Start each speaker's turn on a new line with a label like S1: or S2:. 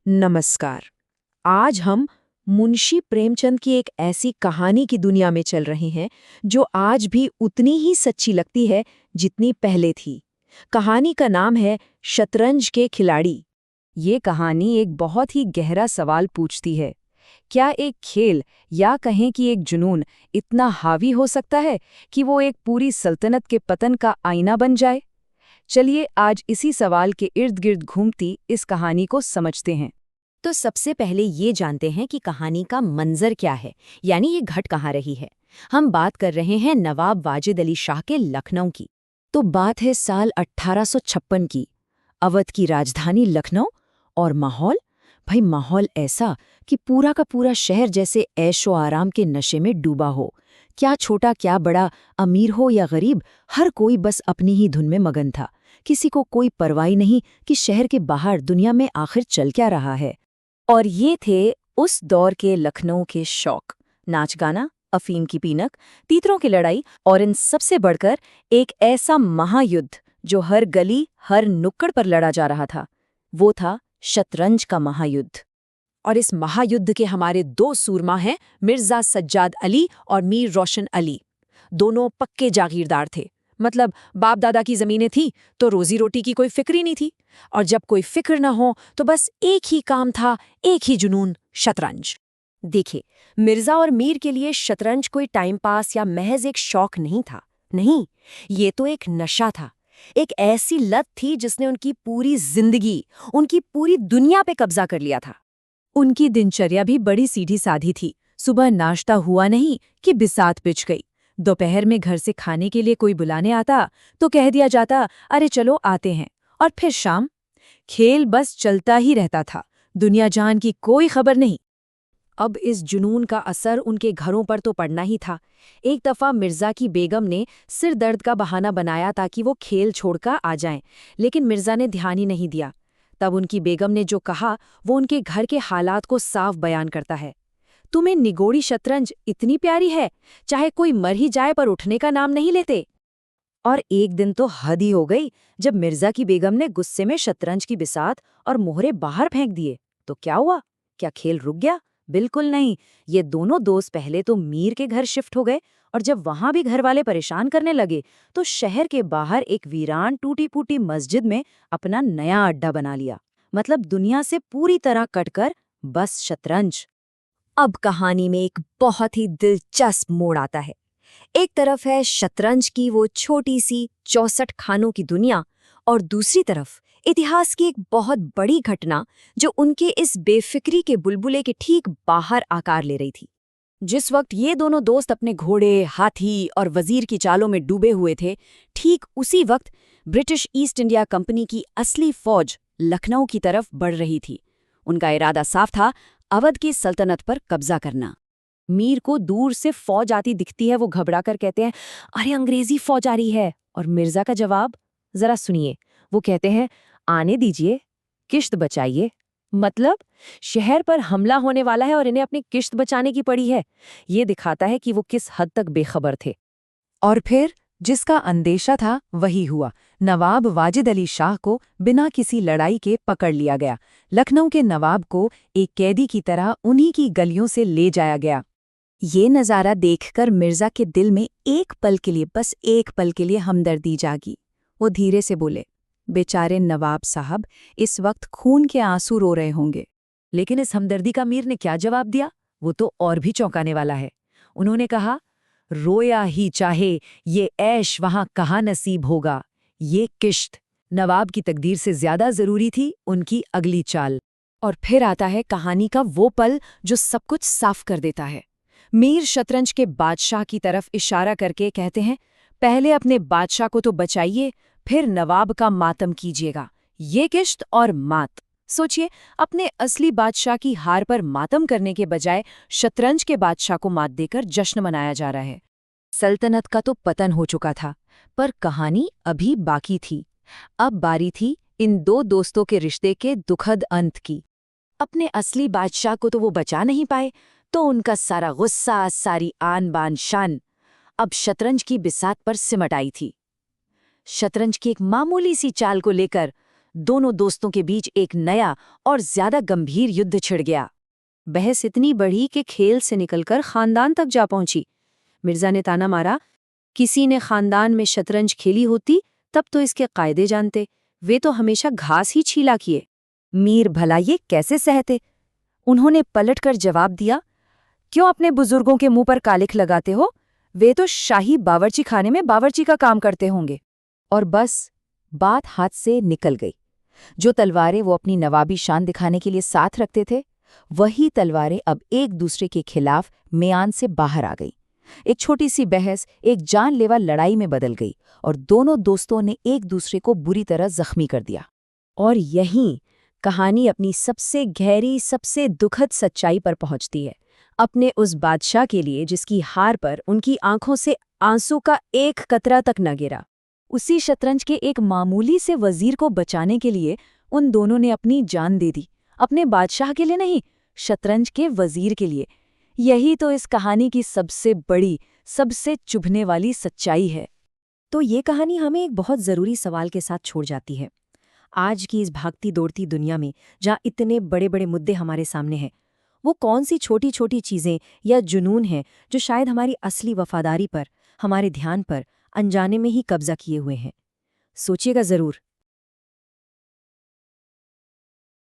S1: नमस्कार। आज हम मुंशी प्रेमचंद की एक ऐसी कहानी की दुनिया में चल रहे हैं जो आज भी उतनी ही सच्ची लगती है जितनी पहले थी। कहानी का नाम है शतरंज के खिलाड़ी। ये कहानी एक बहुत ही गहरा सवाल पूछती है। क्या एक खेल या कहें कि एक जुनून इतना हावी हो सकता है कि वो एक पूरी सल्तनत के पतन का आईना बन जाए? चलिए आज इसी सवाल के इर्द गिर्द घूमती इस कहानी को समझते हैं।
S2: तो सबसे पहले ये जानते हैं कि कहानी का मंजर क्या है, यानी ये घट कहाँ रही है। हम बात कर रहे हैं नवाब वाजिद अली शाह के लखनऊ की। तो बात है साल 1856 की। अवध की राजधानी लखनऊ। और माहौल, भाई माहौल ऐसा कि पूरा का पूरा शहर जैसे ऐशो आराम के नशे में डूबा हो। क्या छोटा क्या बड़ा, अमीर हो या गरीब, हर कोई बस अपनी ही धुन में मगन था। किसी को कोई परवाह नहीं कि शहर के बाहर दुनिया में आखिर चल क्या रहा है। और ये थे उस दौर के लखनऊ के शौक, नाच गाना, अफीम की पीनक, तीतरों की लड़ाई और इन सबसे बढ़कर एक ऐसा महायुद्ध जो हर गली हर नुक्कड़ पर लड़ा जा रहा था। वो था शतरंज का महायुद्ध।
S1: और इस महायुद्ध के हमारे दो सूरमा हैं, मिर्जा सज्जाद अली और मीर रोशन अली। दोनों पक्के जागीरदार थे। मतलब बाप दादा की जमीनें थी तो रोजी रोटी की कोई फिक्र ही नहीं थी। और जब कोई फिक्र न हो तो बस एक ही काम था, एक ही जुनून, शतरंज।
S2: देखिए, मिर्जा और मीर के लिए शतरंज कोई टाइम पास या महज एक शौक नहीं था। नहीं, ये तो एक नशा था। एक ऐसी लत थी जिसने उनकी पूरी जिंदगी, उनकी पूरी दुनिया पे कब्जा कर लिया था।
S1: उनकी दिनचर्या भी बड़ी सीधी साधी थी। सुबह नाश्ता हुआ नहीं कि बिसात पिच गई। दोपहर में घर से खाने के लिए कोई बुलाने आता तो कह दिया जाता, अरे चलो आते हैं। और फिर शाम, खेल बस चलता ही रहता था। दुनिया जान की कोई खबर नहीं। अब इस जुनून का असर उनके घरों पर तो पड़ना ही था। एक दफा मिर्जा की बेगम ने सिर दर्द का बहाना बनाया ताकि वो खेल छोड़कर आ जाएं, लेकिन मिर्जा ने ध्यान ही नहीं दिया। तब उनकी बेगम ने जो कहा वो उनके घर के हालात को साफ बयान करता है। तुम्हें निगोड़ी शतरंज इतनी प्यारी है, चाहे कोई मर ही जाए पर उठने का नाम नहीं लेते। और एक दिन तो हद ही हो गई जब मिर्जा की बेगम ने गुस्से में शतरंज की बिसात और मोहरे बाहर फेंक दिए। तो क्या हुआ? क्या खेल रुक गया? बिल्कुल नहीं। ये दोनों दोस्त पहले तो मीर के घर शिफ्ट हो गए, और जब वहां भी घर वाले परेशान करने लगे तो शहर के बाहर एक वीरान टूटी फूटी मस्जिद में अपना नया अड्डा बना लिया। मतलब दुनिया से पूरी तरह कटकर बस शतरंज।
S2: अब कहानी में एक बहुत ही दिलचस्प मोड़ आता है। एक तरफ है शतरंज की वो छोटी सी 64 खानों की दुनिया, और दूसरी तरफ इतिहास की एक बहुत बड़ी घटना जो उनके इस बेफिक्री के बुलबुले के ठीक बाहर आकार ले रही थी।
S1: जिस वक्त ये दोनों दोस्त अपने घोड़े, हाथी और वजीर की चालों में डूबे हुए थे, ठीक उसी वक्त ब्रिटिश ईस्ट इंडिया कंपनी की असली फौज लखनऊ की तरफ बढ़ रही थी। उनका इरादा साफ था, अवध की सल्तनत पर कब्जा करना। मीर को दूर से फौज आती दिखती है, वो घबरा कर कहते हैं, अरे अंग्रेजी फौज आ रही है। और मिर्जा का जवाब जरा सुनिए। वो कहते हैं, आने दीजिए, किश्त बचाइए। मतलब शहर पर हमला होने वाला है और इन्हें अपनी किश्त बचाने की पड़ी है। ये दिखाता है कि वो किस हद तक बेखबर थे। और फिर जिसका अंदेशा था वही हुआ। नवाब वाजिद अली शाह को बिना किसी लड़ाई के पकड़ लिया गया। लखनऊ के नवाब को एक कैदी की तरह उन्हीं की गलियों से ले जाया गया।
S2: ये नज़ारा देखकर मिर्जा के दिल में एक पल के लिए, बस एक पल के लिए हमदर्दी जागी। वो धीरे से बोले, बेचारे नवाब साहब इस वक्त खून के आंसू रो रहे होंगे।
S1: लेकिन इस हमदर्दी का मीर ने क्या जवाब दिया? वो तो और भी चौंकाने वाला है। उन्होंने कहा, रोया ही चाहे, ये ऐश वहां कहाँ नसीब होगा। ये किश्त नवाब की तकदीर से ज्यादा जरूरी थी उनकी अगली चाल। और फिर आता है कहानी का वो पल जो सब कुछ साफ कर देता है। मीर शतरंज के बादशाह की तरफ इशारा करके कहते हैं, पहले अपने बादशाह को तो बचाइए, फिर नवाब का मातम कीजिएगा। ये किश्त और मात। सोचिए, अपने असली बादशाह की हार पर मातम करने के बजाय शतरंज के बादशाह को मात देकर जश्न मनाया जा रहा है। सल्तनत का तो पतन हो चुका था, पर कहानी अभी बाकी थी। अब बारी थी इन दो दोस्तों के रिश्ते के दुखद अंत की। अपने असली बादशाह को तो वो बचा नहीं पाए, तो उनका सारा गुस्सा, सारी आन बान शान अब शतरंज की बिसात पर सिमट आई थी। शतरंज की एक मामूली सी चाल को लेकर
S2: दोनों दोस्तों के बीच एक नया और ज्यादा गंभीर युद्ध छिड़ गया। बहस इतनी बढ़ी कि खेल से निकलकर खानदान तक जा पहुंची। मिर्जा ने ताना मारा, किसी ने खानदान में शतरंज खेली होती तब तो इसके कायदे जानते, वे तो हमेशा घास ही छीला किए। मीर भला ये कैसे सहते? उन्होंने पलटकर जवाब दिया, क्यों अपने बुजुर्गों के मुंह पर कालिख लगाते हो? वे तो शाही बावर्ची खाने में बावर्ची का काम करते होंगे। और बस बात हाथ से निकल गई। जो तलवारें वो अपनी नवाबी शान दिखाने के लिए साथ रखते थे, वही तलवारें अब एक दूसरे के खिलाफ म्यान से बाहर आ गई। एक छोटी सी बहस एक जानलेवा लड़ाई में बदल गई और दोनों दोस्तों ने एक दूसरे को बुरी तरह जख्मी कर दिया। और यहीं कहानी अपनी सबसे गहरी, सबसे दुखद सच्चाई पर पहुंचती है। अपने उस बादशाह के लिए जिसकी हार पर उनकी आंखों से आंसू का एक कतरा तक न गिरा। उसी शतरंज के एक मामूली से वजीर को बचाने के लिए उन दोनों ने अपनी जान दे दी। अपने बादशाह के लिए नहीं, शतरंज के वजीर के लिए। यही तो इस कहानी की सबसे बड़ी, सबसे चुभने वाली सच्चाई है। तो ये कहानी हमें एक बहुत ज़रूरी सवाल के साथ छोड़ जाती है। आज की इस भागती दौड़ती दुनिया में जहाँ इतने बड़े बड़े मुद्दे हमारे सामने हैं, वो कौन सी छोटी छोटी चीज़ें या जुनून हैं जो शायद हमारी असली वफादारी पर, हमारे ध्यान पर अनजाने में ही कब्जा किए हुए हैं? सोचिएगा ज़रूर।